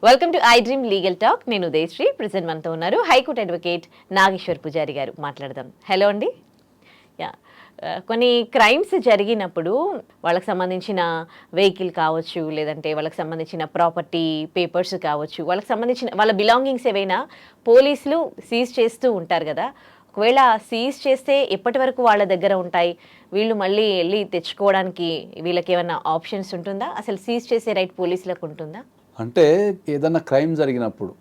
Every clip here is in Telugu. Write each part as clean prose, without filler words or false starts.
Welcome to I dream legal talk. నేను ఉదయశ్రీ. ప్రెసెంట్ మనతో ఉన్నారు హైకోర్టు అడ్వకేట్ నాగేశ్వర్ పూజారి గారు. మాట్లాడదాం. హలో అండి. యా కొన్ని క్రైమ్స్ జరిగినప్పుడు వాళ్ళకి సంబంధించిన వెహికల్ కావచ్చు, లేదంటే వాళ్ళకి సంబంధించిన ప్రాపర్టీ పేపర్స్ కావచ్చు, వాళ్ళకి సంబంధించిన వాళ్ళ బిలాంగింగ్స్ ఏవైనా పోలీసులు సీజ్ చేస్తూ ఉంటారు కదా. ఒకవేళ సీజ్ చేస్తే ఎప్పటి వరకు వాళ్ళ దగ్గర ఉంటాయి? వీళ్ళు మళ్ళీ వెళ్ళి తెచ్చుకోవడానికి వీళ్ళకి ఏమైనా ఆప్షన్స్ ఉంటుందా? అసలు సీజ్ చేసే రైట్ పోలీసులకు ఉంటుందా? అంటే ఏదన్నా క్రైమ్ జరిగినప్పుడు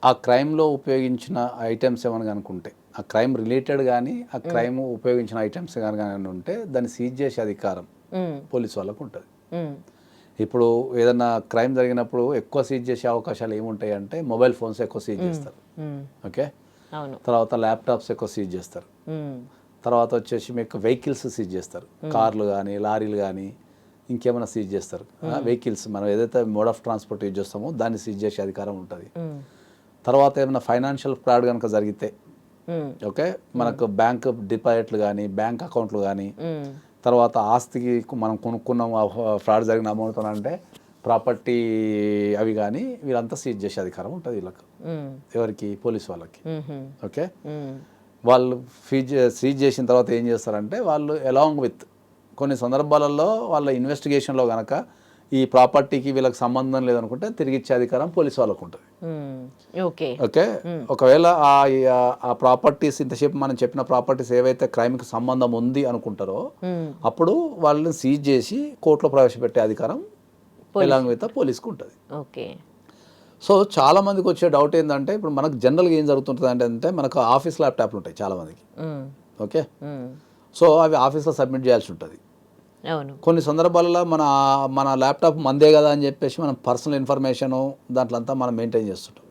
ఆ క్రైమ్లో ఉపయోగించిన ఐటమ్స్ ఏమైనా అనుకుంటే, ఆ క్రైమ్ రిలేటెడ్ కానీ ఆ క్రైమ్ ఉపయోగించిన ఐటమ్స్ కానీ ఉంటే దాన్ని సీజ్ చేసే అధికారం పోలీసు వాళ్ళకు ఉంటుంది. ఇప్పుడు ఏదన్నా క్రైమ్ జరిగినప్పుడు ఎక్కువ సీజ్ చేసే అవకాశాలు ఏముంటాయి అంటే, మొబైల్ ఫోన్స్ ఎక్కువ సీజ్ చేస్తారు. ఓకే, తర్వాత ల్యాప్టాప్స్ ఎక్కువ సీజ్ చేస్తారు. తర్వాత వచ్చేసి మీకు వెహికల్స్ సీజ్ చేస్తారు. కార్లు కానీ లారీలు కానీ ఇంకేమైనా సీజ్ చేస్తారు. వెహికల్స్ మనం ఏదైతే మోడ్ ఆఫ్ ట్రాన్స్పోర్ట్ యూజ్ చేస్తామో దాన్ని సీజ్ చేసే అధికారం ఉంటుంది. తర్వాత ఏమైనా ఫైనాన్షియల్ ఫ్రాడ్ కనుక జరిగితే, ఓకే, మనకు బ్యాంక్ డిపాజిట్లు కానీ బ్యాంక్ అకౌంట్లు కానీ, తర్వాత ఆస్తికి మనం కొనుక్కున్నాం ఫ్రాడ్ జరిగిన అమౌంట్ అంటే ప్రాపర్టీ అవి కానీ వీళ్ళంతా సీజ్ చేసే అధికారం ఉంటుంది వీళ్ళకి. ఎవరికి? పోలీసు వాళ్ళకి. ఓకే, వాళ్ళు సీజ్ చేసిన తర్వాత ఏం చేస్తారంటే, వాళ్ళు అలాంగ్ విత్ కొన్ని సందర్భాలలో వాళ్ళ ఇన్వెస్టిగేషన్లో కనుక ఈ ప్రాపర్టీకి వీళ్ళకి సంబంధం లేదనుకుంటే తిరిగి ఇచ్చే అధికారం పోలీసు వాళ్ళకు ఉంటుంది. ఓకే, ఒకవేళ ఆ ప్రాపర్టీస్ ఇంతసేపు మనం చెప్పిన ప్రాపర్టీస్ ఏవైతే క్రైమ్కి సంబంధం ఉంది అనుకుంటారో అప్పుడు వాళ్ళని సీజ్ చేసి కోర్టులో ప్రవేశపెట్టే అధికారం అలాంగ్ విత్ పోలీసుకు ఉంటుంది. సో చాలా మందికి వచ్చే డౌట్ ఏంటంటే, ఇప్పుడు మనకు జనరల్గా ఏం జరుగుతుంటుంది అంటే, మనకు ఆఫీస్ ల్యాప్టాప్లు ఉంటాయి చాలా మందికి. ఓకే, సో అవి ఆఫీస్లో సబ్మిట్ చేయాల్సి ఉంటుంది. కొన్ని సందర్భాలలో మన ల్యాప్టాప్ మందే కదా అని చెప్పేసి మనం పర్సనల్ ఇన్ఫర్మేషన్ దాంట్లో అంతా మనం మెయింటైన్ చేస్తుంటాం.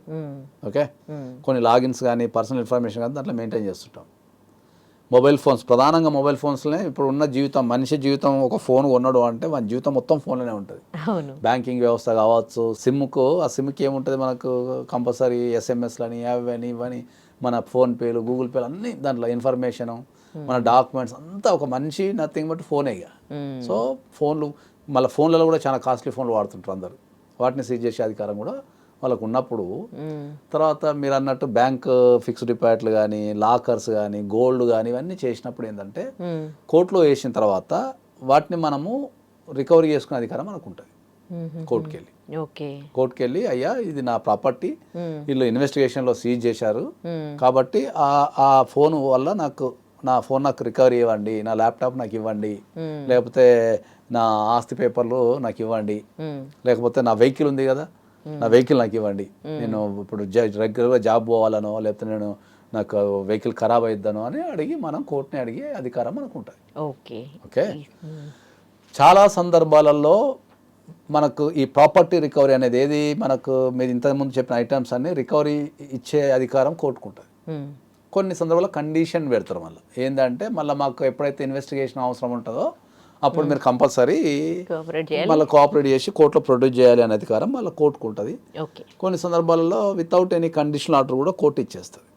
ఓకే, కొన్ని లాగిన్స్ కానీ పర్సనల్ ఇన్ఫర్మేషన్ కానీ దాంట్లో మెయింటైన్ చేస్తుంటాం. మొబైల్ ఫోన్స్, ప్రధానంగా మొబైల్ ఫోన్స్లోనే ఇప్పుడు ఉన్న జీవితం, మనిషి జీవితం ఒక ఫోన్ కొన్నాడు అంటే మన జీవితం మొత్తం ఫోన్లోనే ఉంటుంది. బ్యాంకింగ్ వ్యవస్థ కావచ్చు, ఆ సిమ్కి ఏముంటుంది మనకు కంపల్సరీ ఎస్ఎంఎస్లని అవి ఇవని మన ఫోన్పేలు గూగుల్ పేలు అన్నీ దాంట్లో ఇన్ఫర్మేషను, మన డాక్యుమెంట్స్ అంతా ఒక మనిషి నథింగ్ బట్ ఫోనే. సో ఫోన్లు, మళ్ళీ ఫోన్లలో కూడా చాలా కాస్ట్లీ ఫోన్లు వాడుతుంటారు అందరు. వాటిని సీజ్ చేసే అధికారం కూడా వాళ్ళకు ఉన్నప్పుడు, తర్వాత మీరు అన్నట్టు బ్యాంక్ ఫిక్స్డ్ డిపాజిట్లు కానీ లాకర్స్ కానీ గోల్డ్ కానీ ఇవన్నీ చేసినప్పుడు ఏంటంటే, కోర్టులో వేసిన తర్వాత వాటిని మనము రికవరీ చేసుకునే అధికారం మనకు ఉంటుంది. కోర్టుకి వెళ్ళి అయ్యా ఇది నా ప్రాపర్టీ, వీళ్ళు ఇన్వెస్టిగేషన్లో సీజ్ చేశారు కాబట్టి ఆ ఫోన్ వల్ల నా ఫోన్ నాకు రికవరీ ఇవ్వండి, నా ల్యాప్టాప్ నాకు ఇవ్వండి, లేకపోతే నా ఆస్తి పేపర్లు నాకు ఇవ్వండి, లేకపోతే నా వెహికల్ ఉంది కదా నా వెహికల్ నాకు ఇవ్వండి, నేను ఇప్పుడు రెగ్యులర్గా జాబ్ పోవాలనో లేకపోతే నాకు వెహికల్ ఖరాబ్ అయిద్దనో అని అడిగి మనం కోర్టుని అడిగే అధికారం మనకు ఉంటుంది. ఓకే, చాలా సందర్భాలలో మనకు ఈ ప్రాపర్టీ రికవరీ అనేది ఏది మనకు మీరు ఇంతకుముందు చెప్పిన ఐటమ్స్ అన్ని రికవరీ ఇచ్చే అధికారం కోర్టుకుంటుంది. కొన్ని సందర్భాల్లో కండిషన్ పెడతారు మళ్ళీ ఏంటంటే, మళ్ళీ మాకు ఎప్పుడైతే ఇన్వెస్టిగేషన్ అవసరం ఉంటుందో అప్పుడు మీరు కంపల్సరీ మళ్ళీ కోఆపరేట్ చేసి కోర్టులో ప్రొడ్యూస్ చేయాలి అనే అధికారం మళ్ళీ కోర్టుకు ఉంటుంది. కొన్ని సందర్భాలలో వితౌట్ ఎనీ కండిషనల్ ఆర్డర్ కూడా కోర్టు ఇచ్చేస్తుంది.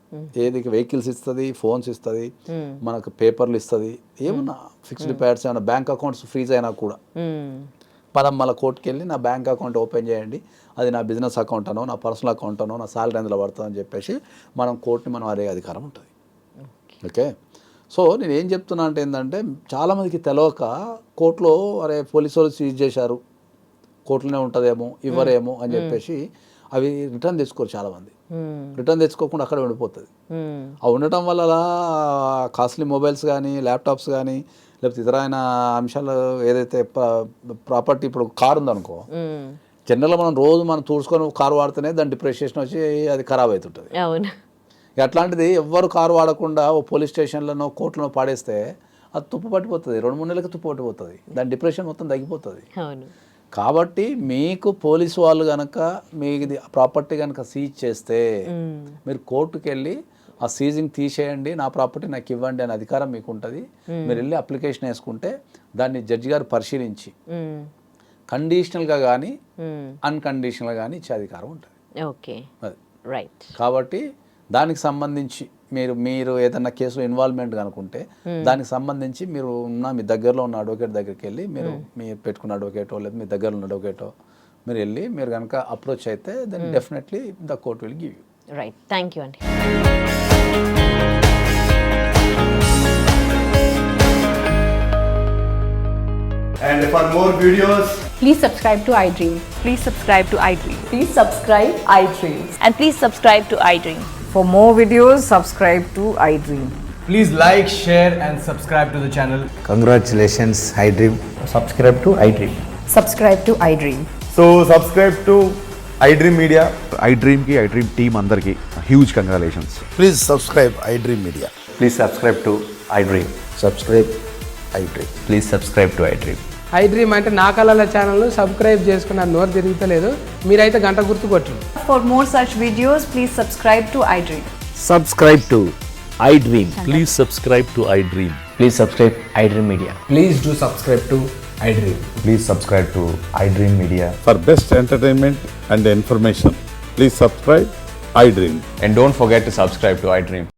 ఏది వెహికల్స్ ఇస్తుంది, ఫోన్స్ ఇస్తుంది, మనకు పేపర్లు ఇస్తుంది, ఏమన్నా ఫిక్స్డ్ డిపాజిట్స్ ఏమైనా బ్యాంక్ అకౌంట్స్ ఫ్రీజ్ అయినా కూడా మళ్ళీ కోర్టుకి వెళ్ళి నా బ్యాంక్ అకౌంట్ ఓపెన్ చేయండి, అది నా బిజినెస్ అకౌంట్ అనో నా పర్సనల్ అకౌంట్ అనో నా సాలరీ అందులో పడుతుందని చెప్పేసి కోర్టుని మనం అదే అధికారం ఉంటుంది. ఓకే, సో నేను ఏం చెప్తున్నా అంటే ఏంటంటే, చాలామందికి తెలియక కోర్టులో అరే పోలీసు వాళ్ళు సీజ్ చేశారు, కోర్టులోనే ఉంటుందేమో ఇవ్వరేమో అని చెప్పేసి అవి రిటర్న్ తెచ్చుకోరు. చాలామంది రిటర్న్ తెచ్చుకోకుండా అక్కడ ఉండిపోతుంది. అవి ఉండటం వల్ల కాస్ట్లీ మొబైల్స్ కానీ ల్యాప్టాప్స్ కానీ లేకపోతే ఇతరైన అంశాలు ఏదైతే ప్రాపర్టీ, ఇప్పుడు కారు ఉందనుకో, జనరల్గా మనం రోజు మనం చూసుకొని కారు వాడితేనే దాని డిప్రిషియేషన్ వచ్చి అది ఖరాబ్ అవుతుంటుంది. అట్లాంటిది ఎవ్వరు కారు వాడకుండా ఓ పోలీస్ స్టేషన్లోనో కోర్టులో పాడేస్తే అది తుప్పు పట్టిపోతుంది, 2-3 నెలలకు తుప్పు పట్టిపోతుంది, దాని డిప్రెషన్ మొత్తం తగ్గిపోతుంది. కాబట్టి మీకు పోలీసు వాళ్ళు కనుక మీది ప్రాపర్టీ కనుక సీజ్ చేస్తే మీరు కోర్టుకు వెళ్ళి ఆ సీజింగ్ తీసేయండి, నా ప్రాపర్టీ నాకు ఇవ్వండి అనే అధికారం మీకు ఉంటుంది. మీరు వెళ్ళి అప్లికేషన్ వేసుకుంటే దాన్ని జడ్జి గారు పరిశీలించి కండిషనల్గా కానీ అన్కండిషనల్గా కానీ ఇచ్చే అధికారం ఉంటుంది. కాబట్టి దానికి సంబంధించి మీరు ఏదన్నా కేసులో ఇన్వాల్వ్మెంట్ కనుకుంటే దానికి సంబంధించి మీ దగ్గరలో ఉన్న అడ్వకేట్ దగ్గరికి వెళ్ళి మీరు పెట్టుకున్న అడ్వకేటో లేదా మీ దగ్గరలో ఉన్న అడ్వకేటో మీరు వెళ్ళి మీరు కనుక అప్రోచ్ అయితే then definitely the court will give you. Right, thank you అండి. And for more videos, Please subscribe to iDream. Please subscribe to iDream. Please subscribe iDream. And please subscribe to iDream. For more videos, subscribe to iDream. Please like, share and subscribe to the channel. Congratulations, iDream. subscribe to iDream. Subscribe to iDream. So subscribe to iDream Media. iDream ki iDream team andarki huge congratulations. Please subscribe iDream Media. Please subscribe to iDream. Subscribe iDream. Please subscribe to iDream. iDream అంటే నా కళల ఛానల్ సబ్స్క్రైబ్ చేసుకున్న నోరు తిరుగుతలేదు, మీరైతే గంట గుర్తు కొట్టండి. For more such videos, please subscribe to iDream. Subscribe to iDream. Please subscribe to iDream. Please subscribe iDream Media. Please do subscribe to iDream. Please subscribe to iDream Media. For best entertainment and information, please subscribe iDream. And don't forget to subscribe to iDream.